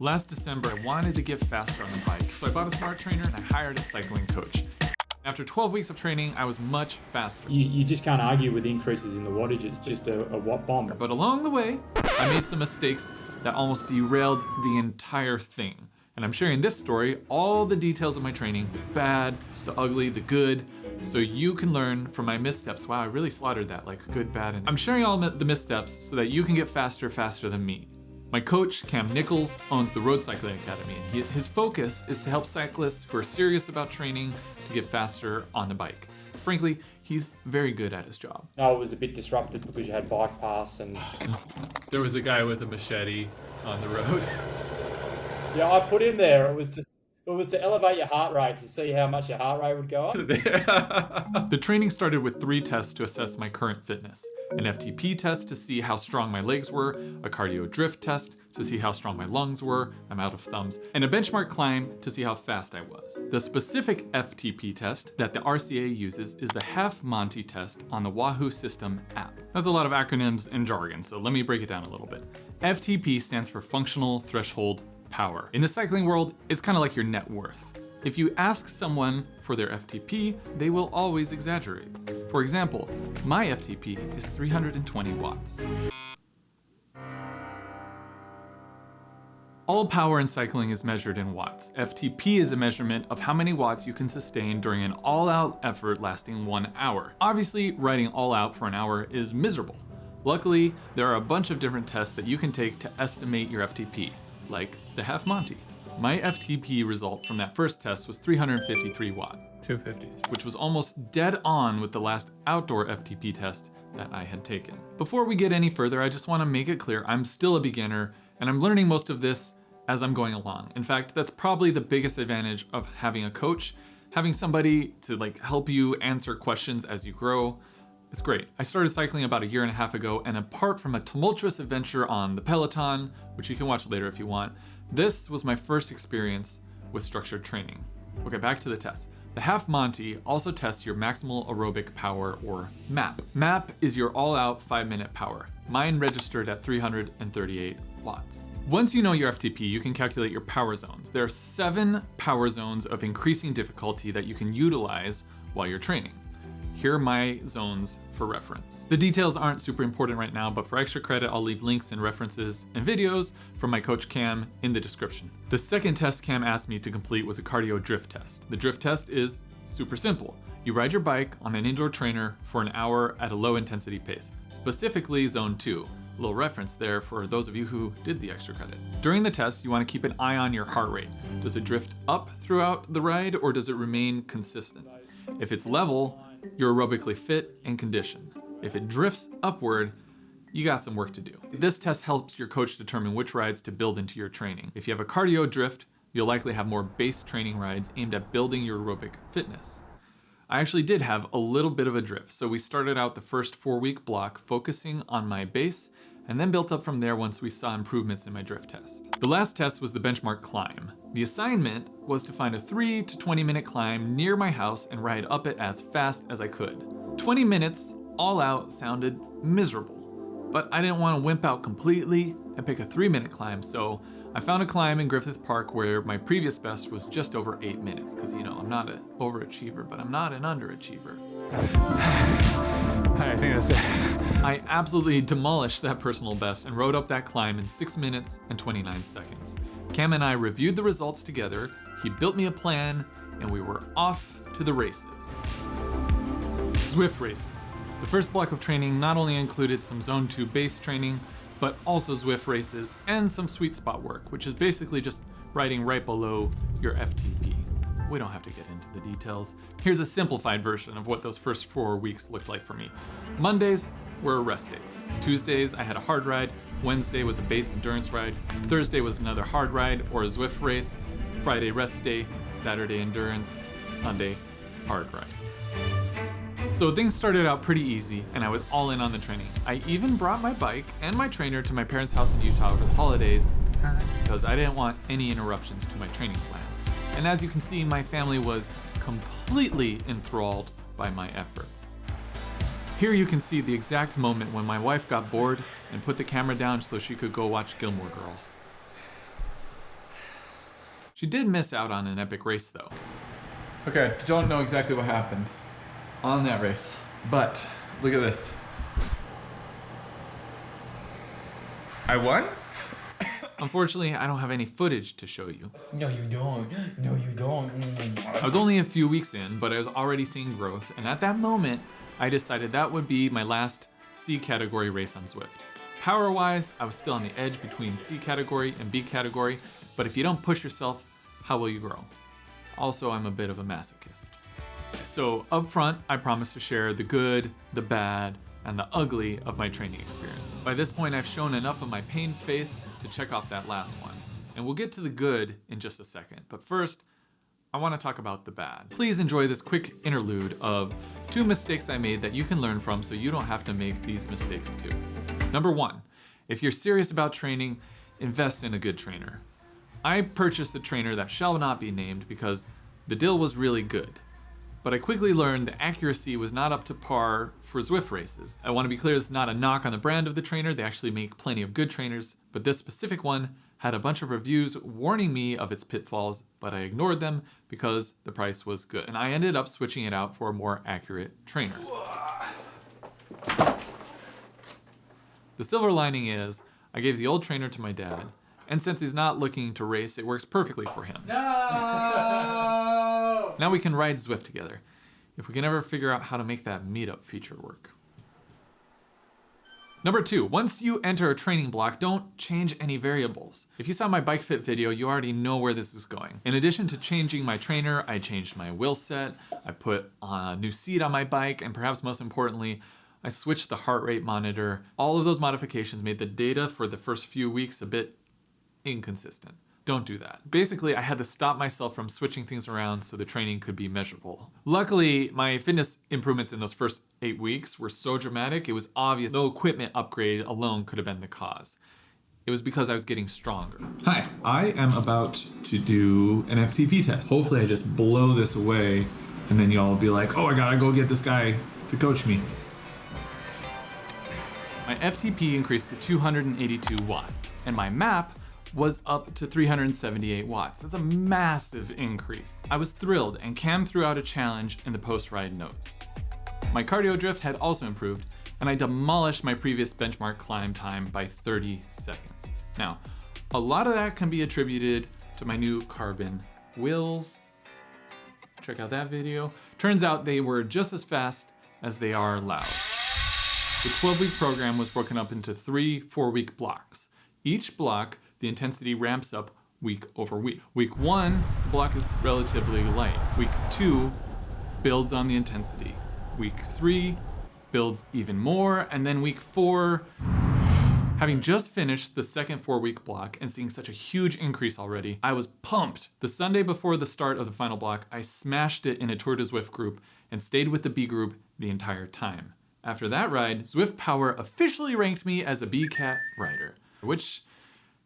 Last December, I wanted to get faster on the bike, so I bought a smart trainer and I hired a cycling coach. After 12 weeks of training, I was much faster. You just can't argue with increases in the wattage, it's just a watt bomb. But along the way, I made some mistakes that almost derailed the entire thing. And I'm sharing this story, all the details of my training, the bad, the ugly, the good, so you can learn from my missteps. Wow, I really slaughtered that, like good, bad, and I'm sharing all the missteps so that you can get faster than me. My coach, Cam Nicholls, owns the Road Cycling Academy, and his focus is to help cyclists who are serious about training to get faster on the bike. Frankly, he's very good at his job. No, it was a bit disrupted because you had bike pass and... There was a guy with a machete on the road. Yeah, I put him there. It was to elevate your heart rate, to see how much your heart rate would go up. The training started with 3 tests to assess my current fitness. An FTP test to see how strong my legs were, a cardio drift test to see how strong my lungs were, I'm out of thumbs, and a benchmark climb to see how fast I was. The specific FTP test that the RCA uses is the Half Monty test on the Wahoo System app. That's a lot of acronyms and jargon, so let me break it down a little bit. FTP stands for Functional Threshold Power. In the cycling world, it's kind of like your net worth. If you ask someone for their FTP, they will always exaggerate. For example, my FTP is 320 watts. All power in cycling is measured in watts. FTP is a measurement of how many watts you can sustain during an all-out effort lasting 1 hour. Obviously, riding all out for an hour is miserable. Luckily, there are a bunch of different tests that you can take to estimate your FTP, like the Half Monty. My FTP result from that first test was 353 watts. 253. Which was almost dead on with the last outdoor FTP test that I had taken. Before we get any further, I just want to make it clear I'm still a beginner and I'm learning most of this as I'm going along. In fact, that's probably the biggest advantage of having a coach, having somebody to help you answer questions as you grow. It's great. I started cycling about 1.5 years ago, and apart from a tumultuous adventure on the Peloton, which you can watch later if you want, this was my first experience with structured training. Okay, back to the test. The Half Monty also tests your maximal aerobic power, or MAP. MAP is your all-out 5-minute power. Mine registered at 338 watts. Once you know your FTP, you can calculate your power zones. There are 7 power zones of increasing difficulty that you can utilize while you're training. Here are my zones for reference. The details aren't super important right now, but for extra credit, I'll leave links and references and videos from my coach Cam in the description. The second test Cam asked me to complete was a cardio drift test. The drift test is super simple. You ride your bike on an indoor trainer for an hour at a low intensity pace, specifically zone 2. A little reference there for those of you who did the extra credit. During the test, you want to keep an eye on your heart rate. Does it drift up throughout the ride, or does it remain consistent? If it's level, you're aerobically fit and conditioned. If it drifts upward, you got some work to do. This test helps your coach determine which rides to build into your training. If you have a cardio drift, you'll likely have more base training rides aimed at building your aerobic fitness. I actually did have a little bit of a drift, so we started out the first 4-week block focusing on my base, and then built up from there once we saw improvements in my drift test. The last test was the benchmark climb. The assignment was to find a 3 to 20 minute climb near my house and ride up it as fast as I could. 20 minutes all out sounded miserable, but I didn't want to wimp out completely and pick a 3-minute climb, so I found a climb in Griffith Park where my previous best was just over 8 minutes, because I'm not an overachiever, but I'm not an underachiever. I think that's it. I absolutely demolished that personal best and rode up that climb in 6 minutes and 29 seconds. Cam and I reviewed the results together, he built me a plan, and we were off to the races. Zwift races. The first block of training not only included some Zone 2 base training, but also Zwift races and some sweet spot work, which is basically just riding right below your FTP. We don't have to get into the details. Here's a simplified version of what those first 4 weeks looked like for me. Mondays were rest days. Tuesdays, I had a hard ride. Wednesday was a base endurance ride. Thursday was another hard ride or a Zwift race. Friday, rest day. Saturday, endurance. Sunday, hard ride. So things started out pretty easy, and I was all in on the training. I even brought my bike and my trainer to my parents' house in Utah over the holidays because I didn't want any interruptions to my training plan. And as you can see, my family was completely enthralled by my efforts. Here you can see the exact moment when my wife got bored and put the camera down so she could go watch Gilmore Girls. She did miss out on an epic race though. Okay, don't know exactly what happened on that race, but look at this. I won? Unfortunately, I don't have any footage to show you. No, you don't. No, you don't. I was only a few weeks in, but I was already seeing growth, and at that moment, I decided that would be my last C category race on Zwift. Power-wise, I was still on the edge between C category and B category, but if you don't push yourself, how will you grow? Also, I'm a bit of a masochist. So up front, I promise to share the good, the bad, and the ugly of my training experience. By this point, I've shown enough of my pained face to check off that last one. And we'll get to the good in just a second. But first, I want to talk about the bad. Please enjoy this quick interlude of 2 mistakes I made that you can learn from so you don't have to make these mistakes too. Number 1, if you're serious about training, invest in a good trainer. I purchased a trainer that shall not be named because the deal was really good. But I quickly learned the accuracy was not up to par for Zwift races. I want to be clear, this is not a knock on the brand of the trainer. They actually make plenty of good trainers, but this specific one had a bunch of reviews warning me of its pitfalls, but I ignored them because the price was good. And I ended up switching it out for a more accurate trainer. The silver lining is I gave the old trainer to my dad, and since he's not looking to race, it works perfectly for him. No! Now we can ride Zwift together, if we can ever figure out how to make that meetup feature work. Number 2, once you enter a training block, don't change any variables. If you saw my bike fit video, you already know where this is going. In addition to changing my trainer, I changed my wheel set, I put a new seat on my bike, and perhaps most importantly, I switched the heart rate monitor. All of those modifications made the data for the first few weeks a bit inconsistent. Don't do that. Basically, I had to stop myself from switching things around so the training could be measurable. Luckily, my fitness improvements in those first 8 weeks were so dramatic, it was obvious no equipment upgrade alone could have been the cause. It was because I was getting stronger. Hi, I am about to do an FTP test. Hopefully I just blow this away and then y'all will be like, oh, I gotta go get this guy to coach me. My FTP increased to 282 watts and my map was up to 378 watts. That's a massive increase. I was thrilled, and Cam threw out a challenge in the post-ride notes. My cardio drift had also improved, and I demolished my previous benchmark climb time by 30 seconds. Now, a lot of that can be attributed to my new carbon wheels. Check out that video. Turns out they were just as fast as they are loud. The 12-week program was broken up into 3 4-week blocks. Each block, the intensity ramps up week over week. Week 1, the block is relatively light. Week 2 builds on the intensity. Week 3 builds even more, and then week 4, having just finished the second 4-week block and seeing such a huge increase already, I was pumped. The Sunday before the start of the final block, I smashed it in a Tour de Zwift group and stayed with the B group the entire time. After that ride, Zwift Power officially ranked me as a B-Cat rider, which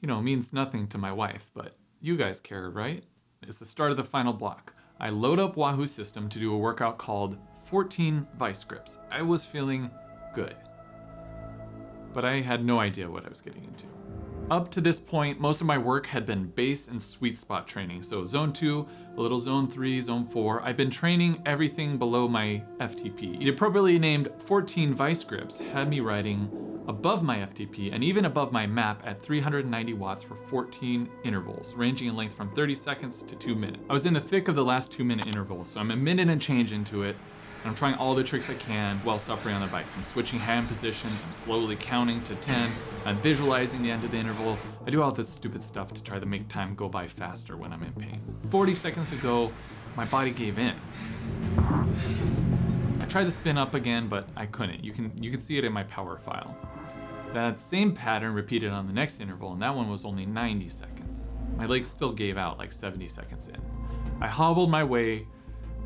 means nothing to my wife, but you guys care, right? It's the start of the final block. I load up Wahoo's system to do a workout called 14 Vise Grips. I was feeling good, but I had no idea what I was getting into. Up to this point, most of my work had been base and sweet spot training. So zone 2, a little zone 3, zone 4. I've been training everything below my FTP. The appropriately named 14 Vise Grips had me riding above my FTP and even above my map at 390 watts for 14 intervals, ranging in length from 30 seconds to 2 minutes. I was in the thick of the last 2-minute interval, so I'm a minute and change into it, and I'm trying all the tricks I can while suffering on the bike. I'm switching hand positions, I'm slowly counting to 10, I'm visualizing the end of the interval. I do all this stupid stuff to try to make time go by faster when I'm in pain. 40 seconds ago, my body gave in. I tried to spin up again, but I couldn't. You can see it in my power file. That same pattern repeated on the next interval, and that one was only 90 seconds. My legs still gave out like 70 seconds in. I hobbled my way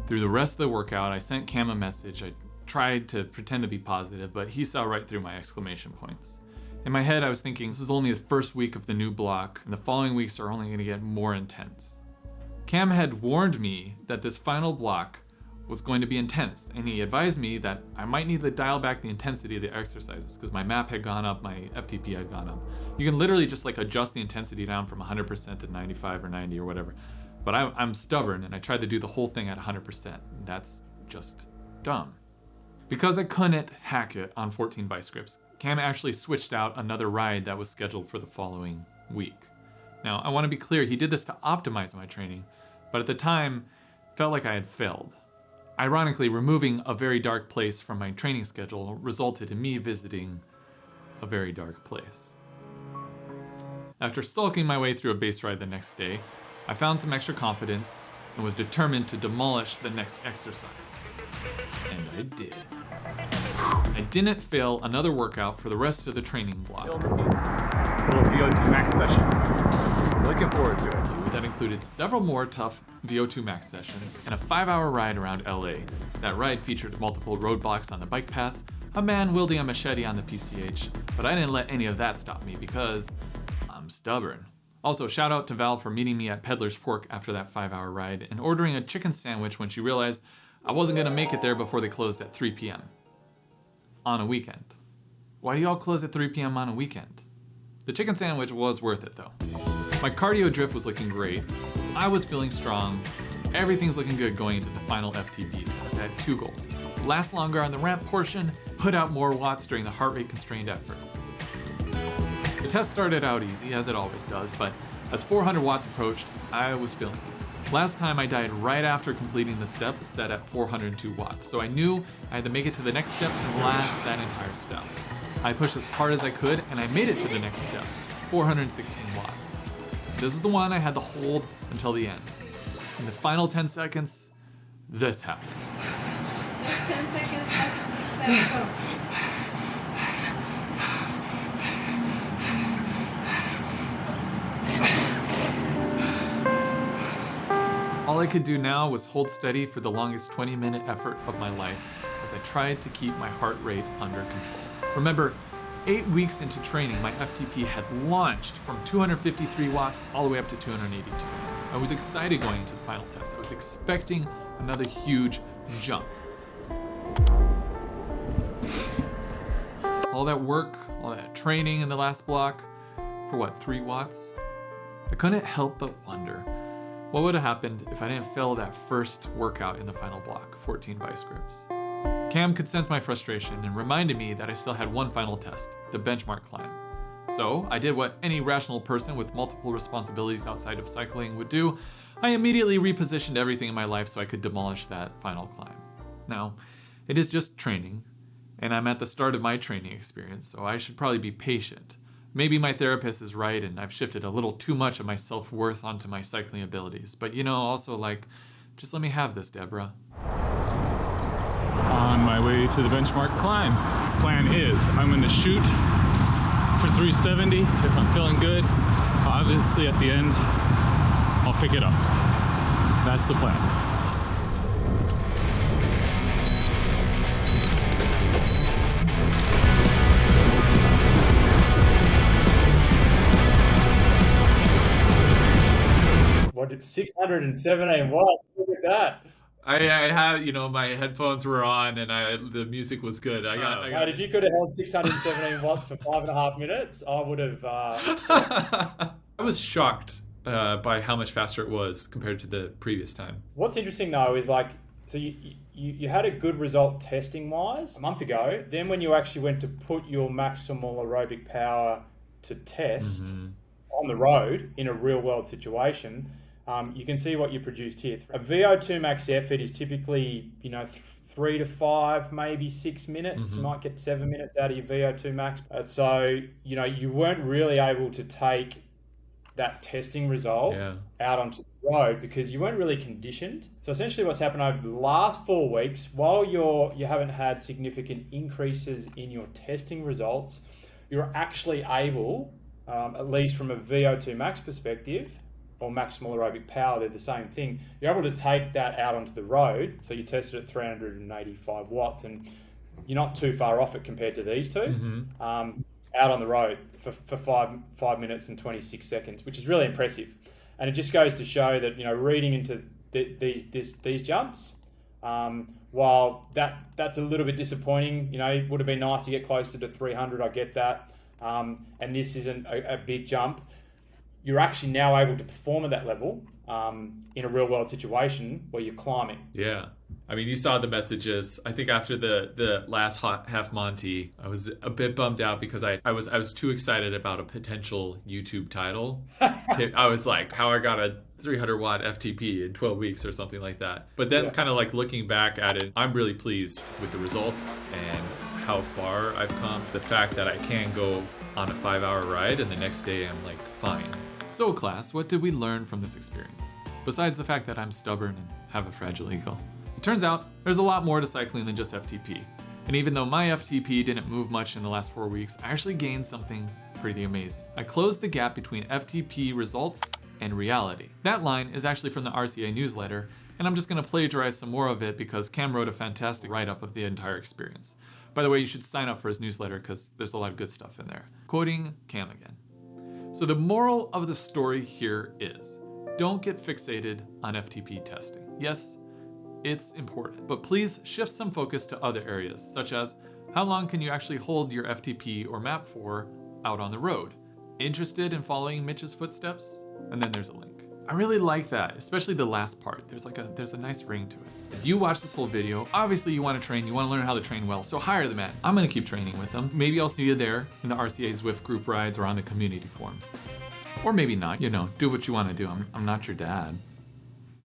through the rest of the workout. I sent Cam a message. I tried to pretend to be positive, but he saw right through my exclamation points. In my head, I was thinking, this is only the first week of the new block, and the following weeks are only gonna get more intense. Cam had warned me that this final block was going to be intense, and he advised me that I might need to dial back the intensity of the exercises because my map had gone up, my FTP had gone up. You can literally just adjust the intensity down from 100% to 95 or 90 or whatever. But I'm stubborn and I tried to do the whole thing at 100%. That's just dumb. Because I couldn't hack it on 14 Vise Grips, Cam actually switched out another ride that was scheduled for the following week. Now, I want to be clear, he did this to optimize my training, but at the time, felt like I had failed. Ironically, removing a very dark place from my training schedule resulted in me visiting a very dark place. After sulking my way through a base ride the next day, I found some extra confidence and was determined to demolish the next exercise. And I did. I didn't fail another workout for the rest of the training block. Little VO2 max session. Looking forward to it. That included several more tough VO2 max sessions and a 5-hour ride around LA. That ride featured multiple roadblocks on the bike path, a man wielding a machete on the PCH, but I didn't let any of that stop me because I'm stubborn. Also, shout out to Val for meeting me at Peddler's Fork after that 5-hour ride and ordering a chicken sandwich when she realized I wasn't gonna make it there before they closed at 3 p.m. on a weekend. Why do y'all close at 3 p.m. on a weekend? The chicken sandwich was worth it though. My cardio drift was looking great. I was feeling strong. Everything's looking good going into the final FTP test. I had 2 goals. Last longer on the ramp portion, put out more watts during the heart rate constrained effort. The test started out easy, as it always does, but as 400 watts approached, I was feeling it. Last time I died right after completing the step set at 402 watts, so I knew I had to make it to the next step and last that entire step. I pushed as hard as I could and I made it to the next step, 416 watts. This is the one I had to hold until the end. In the final 10 seconds, this happened. Just 10 seconds left on the step. Go. All I could do now was hold steady for the longest 20-minute effort of my life as I tried to keep my heart rate under control. Remember, 8 weeks into training, my FTP had launched from 253 watts all the way up to 282. I was excited going into the final test. I was expecting another huge jump. All that work, all that training in the last block, for what, 3 watts? I couldn't help but wonder, what would have happened if I didn't fail that first workout in the final block, 14 Vise Grips? Cam could sense my frustration and reminded me that I still had one final test, the benchmark climb. So I did what any rational person with multiple responsibilities outside of cycling would do. I immediately repositioned everything in my life so I could demolish that final climb. Now, it is just training, and I'm at the start of my training experience, so I should probably be patient. Maybe my therapist is right and I've shifted a little too much of my self-worth onto my cycling abilities. But also just let me have this, Deborah. On my way to the benchmark climb. Plan is I'm going to shoot for 370 if I'm feeling good. Obviously at the end, I'll pick it up. That's the plan. What did 617 watts? Look at that. I had, my headphones were on and the music was good. Mate, if you could have held 617 watts for 5.5 minutes, I would have. I was shocked by how much faster it was compared to the previous time. What's interesting though is so you had a good result testing wise a month ago. Then when you actually went to put your maximal aerobic power to test on the road in a real world situation, you can see what you produced here. A VO2 max effort is typically, 3 to 5, maybe 6 minutes. You might get 7 minutes out of your VO2 max. So, you weren't really able to take that testing result out onto the road because you weren't really conditioned. So essentially what's happened over the last 4 weeks, while you haven't had significant increases in your testing results, you're actually able, at least from a VO2 max perspective, or maximal aerobic power, they're the same thing. You're able to take that out onto the road. So you tested at 385 watts and you're not too far off it compared to these two. Out on the road for 5 minutes and 26 seconds, which is really impressive. And it just goes to show that, reading into these jumps, while that's a little bit disappointing, it would have been nice to get closer to 300, I get that. And this isn't a big jump. You're actually now able to perform at that level in a real world situation where you're climbing. Yeah. I mean, you saw the messages. I think after the last half Monty, I was a bit bummed out because I was too excited about a potential YouTube title. I was like, how I got a 300 watt FTP in 12 weeks or something like that. But then kind of like looking back at it, I'm really pleased with the results and how far I've come. The fact that I can go on a 5-hour ride and the next day I'm like, fine. So class, what did we learn from this experience? Besides the fact that I'm stubborn and have a fragile ego. It turns out there's a lot more to cycling than just FTP. And even though my FTP didn't move much in the last 4 weeks, I actually gained something pretty amazing. I closed the gap between FTP results and reality. That line is actually from the RCA newsletter, and I'm just gonna plagiarize some more of it because Cam wrote a fantastic write-up of the entire experience. By the way, you should sign up for his newsletter because there's a lot of good stuff in there. Quoting Cam again. So the moral of the story here is, don't get fixated on FTP testing. Yes, it's important, but please shift some focus to other areas, such as how long can you actually hold your FTP or map for out on the road? Interested in following Mitch's footsteps? And then there's a link. I really like that, especially the last part. There's a nice ring to it. If you watch this whole video, obviously you want to train, you want to learn how to train well, so hire the man. I'm going to keep training with them. Maybe I'll see you there in the RCA Zwift group rides or on the community forum. Or maybe not, you know, do what you want to do. I'm not your dad.